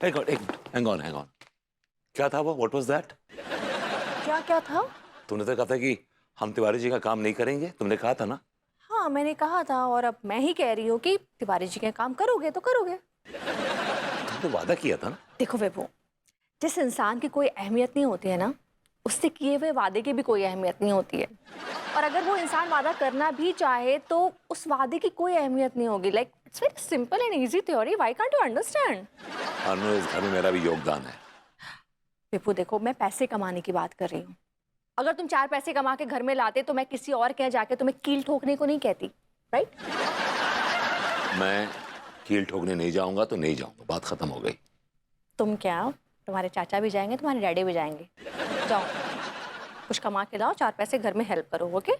Hang on. क्या था वो? What was that? क्या था? तूने तो कहा था कि हम तिवारी जी का काम नहीं करेंगे, तुमने कहा था ना? हाँ, मैंने कहा था और अब मैं ही कह रही हूँ कि तिवारी जी का काम करोगे तो करोगे। तुमने वादा किया था ना। देखो विभू, जिस इंसान की कोई अहमियत नहीं होती है ना, उससे किए हुए वादे की भी कोई अहमियत नहीं होती है। और अगर वो इंसान वादा करना भी चाहे तो उस वादे की कोई अहमियत नहीं होगी। Like it's very simple and easy theory, why can't you understand? Anu, इस घर में मेरा भी योगदान है। विभू देखो, मैं पैसे कमाने की बात कर रही हूँ। अगर तुम 4 पैसे कमा के घर में लाते तो मैं किसी और के यहाँ जाके तुम्हें कील ठोकने को नहीं कहती, राइट? मैं कील ठोकने नहीं जाऊंगा तो नहीं जाऊंगा, बात खत्म हो गई। तुम क्या, तुम्हारे चाचा भी जाएंगे, तुम्हारे डैडी भी जाएंगे। जाओ कुछ कमा के लाओ, 4 पैसे घर में हेल्प करो, ओके?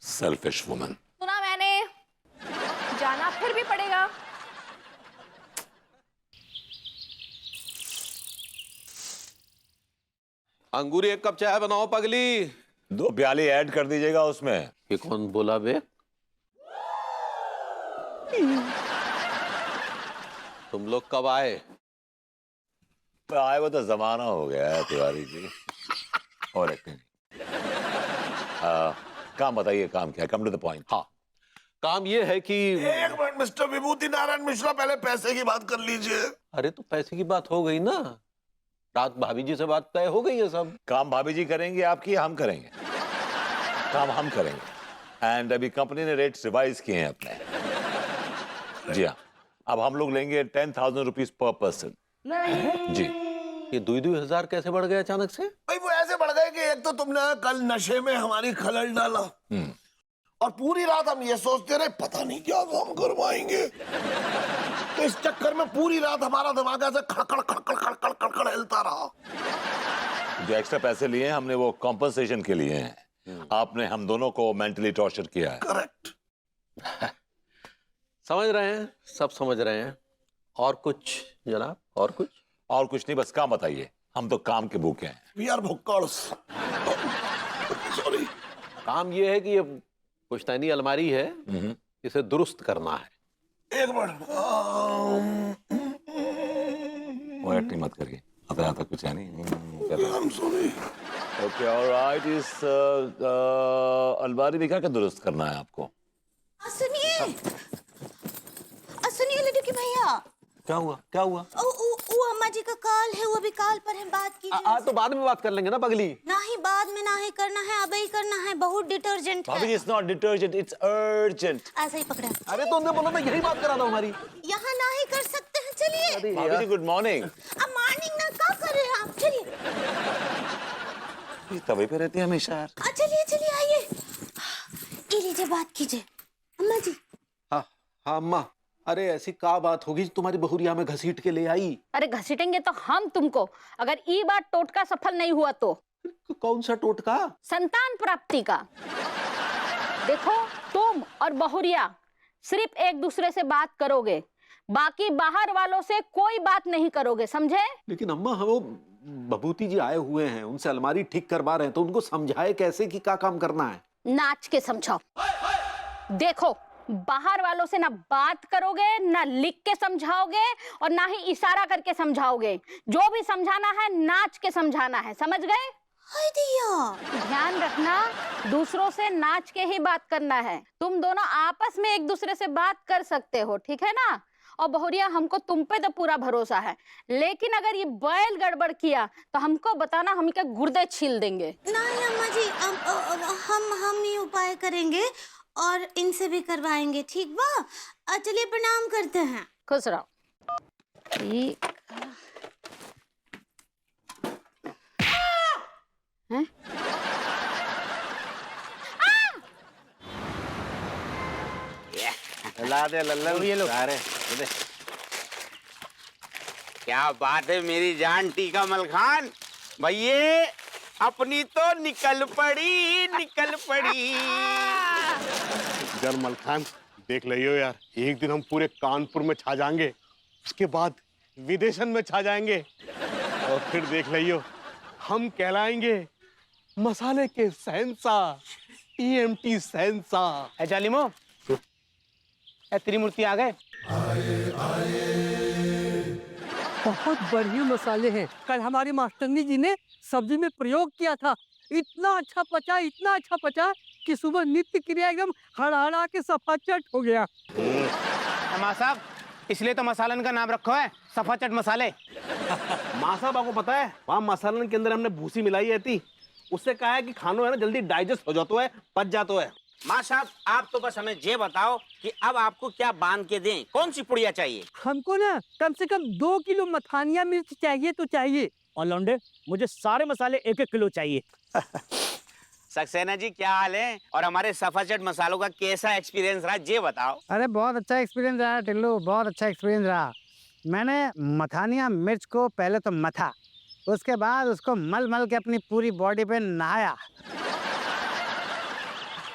Selfish woman. सुना मैंने, जाना फिर भी पड़ेगा। अंगूरी 1 कप चाय बनाओ पगली। 2 प्याली ऐड कर दीजिएगा उसमें। ये कौन बोला बे? तुम लोग कब आए? आए वो तो जमाना हो गया है तिवारी जी। और एक्टिंग। काम बताइए, काम क्या है? Come to the point. हाँ, काम ये है कि 1 मिनट मिस्टर विभूति नारायण मिश्रा, पहले पैसे की बात कर लीजिए। अरे तो पैसे की बात हो गई ना, रात भाभी जी से बात तय हो गई है सब। काम भाभी जी करेंगे आपकी, हम करेंगे? काम हम करेंगे। एंड अभी कंपनी ने रेट्स रिवाइज किए हैं अपने। जी हाँ, अब हम लोग लेंगे 10,000 रुपीज पर पर्सन। जी। ये 2-2 हजार कैसे बढ़ गए अचानक से? भाई वो ऐसे बढ़ गए कि एक तो तुमने कल नशे में हमारी खलल डाला, और पूरी रात हम ये सोचते रहे पता नहीं क्या काम करवाएंगे। तो इस चक्कर में पूरी रात हमारा दिमाग ऐसे खड़खड़ खड़खड़ खड़खड़ खड़खड़ हिलता रहा। जो एक्स्ट्रा पैसे लिए हैं हमने वो कॉम्पनसेशन के लिए हैं। आपने हम दोनों को मेंटली टॉर्चर किया है। करेक्ट। समझ रहे हैं, सब समझ रहे हैं। और कुछ जनाब, और कुछ? और कुछ नहीं, बस काम बताइए, हम तो काम के भूखे हैं। वी आर भुक्कड़। सॉरी। काम ये है कि ये पुश्तैनी अलमारी है, इसे दुरुस्त करना है। 1 मिनट। वो एक्टिंग मत करिए, आता आता कुछ है नहीं। I'm sorry। Okay alright. इस अलमारी में क्या क्या दुरुस्त करना है आपको? सुनिए, सुनिए लड्डू के भैया। क्या हुआ, क्या हुआ? वो अम्मा जी का कॉल है, वो भी कॉल पर है, बात कीजिए। तो बाद में बात कर लेंगे ना पगली। ना ही बाद में, ना ही करना है, अब ही करना है। बहुत डिटर्जेंट भाभी जी, है। It's not detergent, it's urgent. ऐसा ही पकड़ा। अरे तो उन्हें बोला था यही बात करा दो हमारी। यहाँ ना ही कर सकते हैं, चलिए। भाभी जी गुड मॉर्निंग। अब मॉर्निंग ना क्या कर रहे हैं आप? चलिए तवे पे रहती है हमेशा यार। चलिए चलिए, आइए, ये लीजिए, बात कीजिए अम्मा जी। हाँ हाँ अम्मा, अरे ऐसी का बात होगी तुम्हारी बहुरिया में घसीट के ले आई? अरे घसीटेंगे तो हम तुमको, अगर ये बार टोटका सफल नहीं हुआ तो। कौन सा टोटका? संतान प्राप्ति का। देखो, तुम और बहुरिया सिर्फ एक दूसरे से बात करोगे, बाकी बाहर वालों से कोई बात नहीं करोगे, समझे? लेकिन अम्मा, हम वो बबूती जी आए हुए हैं, उनसे अलमारी ठीक करवा रहे हैं, तो उनको समझाए कैसे कि क्या काम करना है। नाच के समझाओ। देखो, बाहर वालों से ना बात करोगे, ना लिख के समझाओगे, और ना ही इशारा करके समझाओगे। जो भी समझाना है नाच के समझाना है, समझ गए? हाय दिया। ध्यान रखना, दूसरों से नाच के ही बात करना है। तुम दोनों आपस में एक दूसरे से बात कर सकते हो, ठीक है ना? और बहुरिया, हमको तुम पे तो पूरा भरोसा है, लेकिन अगर ये बैल गड़बड़ किया तो हमको बताना, हम इनके गुर्दे छील देंगे। नहीं अम्मा जी, हम ही उपाय करेंगे और इनसे भी करवाएंगे, ठीक बा? चलिए प्रणाम करते हैं। खुश रहो। ठीक है। ला दे लल्लन, ये लो। अरे क्या बात है मेरी जान टीका मलखान, भैये अपनी तो निकल पड़ी। जरमल खान, देख लियो यार, एक दिन हम पूरे कानपुर में छा जाएंगे, उसके बाद विदेशन में छा जाएंगे, और फिर देख लियो हम कहलाएंगे मसाले के शहंशाह, टीएमटी शहंशाह। जालिमो, त्रिमूर्ति आ गए। बहुत बढ़िया मसाले हैं। कल हमारी मास्टरनी जी ने सब्जी में प्रयोग किया था, इतना अच्छा पचा कि सुबह नित्य क्रिया एकदम हड़हड़ा के सफाचट हो गया। माँ साहब, इसलिए तो मसालन का नाम रखो है सफाचट मसाले। माँ साहब आपको पता है वहाँ मसालन के अंदर हमने भूसी मिलाई है थी, उससे कहा है कि खानो है ना जल्दी डाइजेस्ट हो जाता है, पच जाता है। माँ साहब, आप तो बस हमें ये बताओ कि अब आपको क्या बांध के दें, कौन सी पुड़िया चाहिए? हमको ना कम से कम 2 किलो मथानिया मिर्च चाहिए तो चाहिए। और लौंडे, मुझे सारे मसाले 1-1 किलो चाहिए। सक्सेना जी, क्या हाल है? और हमारे सफाचट मसालों का कैसा एक्सपीरियंस रहा, ये बताओ। अरे बहुत अच्छा एक्सपीरियंस रहा टिल्लू, बहुत अच्छा एक्सपीरियंस रहा। मैंने मथानिया मिर्च को पहले तो मथा, उसके बाद उसको मल मल के अपनी पूरी बॉडी पे नहाया।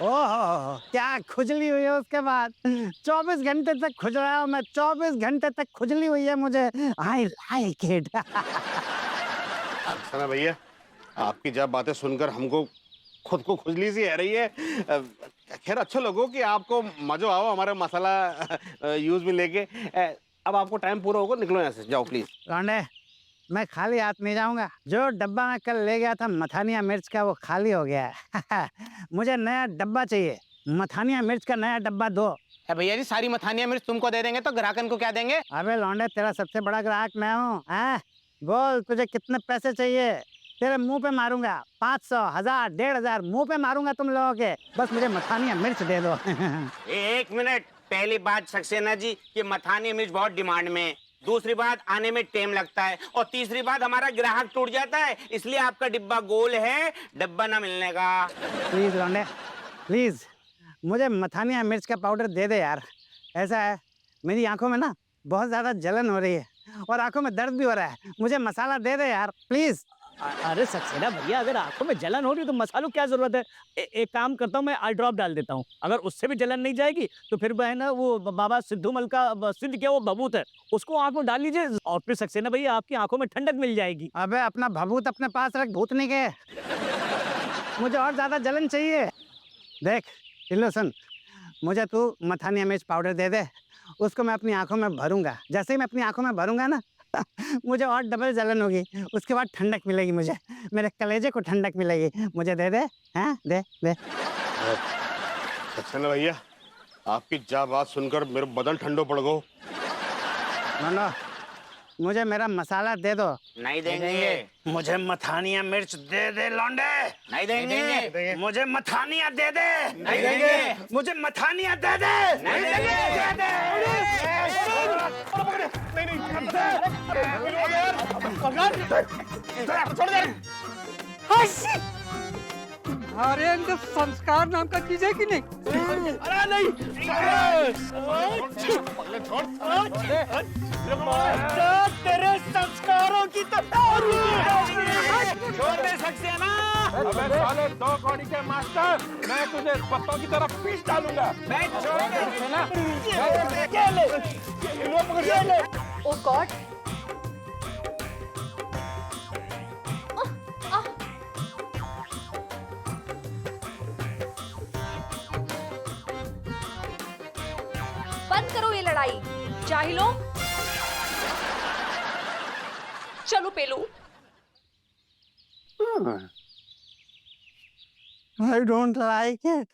ओह क्या खुजली हुई है उसके बाद। 24 घंटे तक खुज रहा हूँ मैं, 24 घंटे तक खुजली हुई है मुझे। I like it. सना भैया, आपकी जब बातें सुनकर हमको खुद को खुजली सी आ रही है। खैर अच्छा लगो कि आपको मजा आओ हमारा मसाला यूज में लेके। अब आपको टाइम पूरा होगा, निकलो यहाँ से, जाओ प्लीज। लौंडे, मैं खाली हाथ नहीं जाऊंगा। जो डब्बा मैं कल ले गया था मथानिया मिर्च का, वो खाली हो गया है। मुझे नया डब्बा चाहिए, मथानिया मिर्च का नया डब्बा दो। भैया जी, सारी मथानिया मिर्च तुमको दे देंगे तो ग्राहकन को क्या देंगे? अबे लौंडे, तेरा सबसे बड़ा ग्राहक मैं हूँ। बोल तुझे कितने पैसे चाहिए, तेरे मुंह पे मारूंगा। 500, 1000, 1500 मुंह पे मारूंगा तुम लोगों के। बस मुझे मथानिया मिर्च दे दो। 1 मिनट। पहली बात सक्सेना जी कि मथानिया मिर्च बहुत डिमांड में है, दूसरी बात आने में टाइम लगता है, और तीसरी बात हमारा ग्राहक टूट जाता है, इसलिए आपका डिब्बा गोल है, डब्बा ना मिलने का। प्लीज लौंडे, प्लीज मुझे मथानिया मिर्च का पाउडर दे दे यार। ऐसा है, मेरी आंखों में ना बहुत ज्यादा जलन हो रही है और आंखों में दर्द भी हो रहा है। मुझे मसाला दे दे यार प्लीज। अरे सक्सेना भैया, अगर आंखों में जलन हो रही है तो मसालों क्या जरूरत है? एक काम करता हूँ, मैं आई ड्रॉप डाल देता हूँ। अगर उससे भी जलन नहीं जाएगी तो फिर है ना वो बाबा सिद्धूमल का सिद्ध क्या वो भभूत है, उसको आंख में डाल लीजिए और फिर सक्सेना भैया आपकी आंखों में ठंडक मिल जाएगी। अबे अपना भभूत अपने पास रख, भूतनी के। मुझे और ज्यादा जलन चाहिए। देख टिल्लू सुन, मुझे तू मथानिया मिर्च पाउडर दे दे, उसको मैं अपनी आंखों में भरूंगा। जैसे ही मैं अपनी आंखों में भरूंगा ना मुझे और डबल जलन होगी, उसके बाद ठंडक मिलेगी, मुझे मेरे कलेजे को ठंडक मिलेगी। मुझे दे दे, हैं दे दे। सना भैया, आपकी जा बात सुनकर मेरा बदन ठंडो पड़ गो। नो, मुझे मेरा मसाला दे दो। नहीं देंगे। मुझे मथानिया मिर्च दे दे लौंडे। नहीं देंगे। मुझे मथानिया दे दे। नहीं देंगे। मुझे मथानिया दे दे। नहीं देंगे। अरे अंदर संस्कार नाम का चीज है कि नहीं? अरे नहीं, तेरे संस्कारों की तो छोड़ दे सक्सेना। अबे साले 2 कौड़ी के मास्टर, मैं तुझे पत्तों की तरफ पीस डालूंगा। मैं छोड़ दे। ओ गॉड, बंद करो ये लड़ाई जाहिलों। चलो पेलू। I don't like it.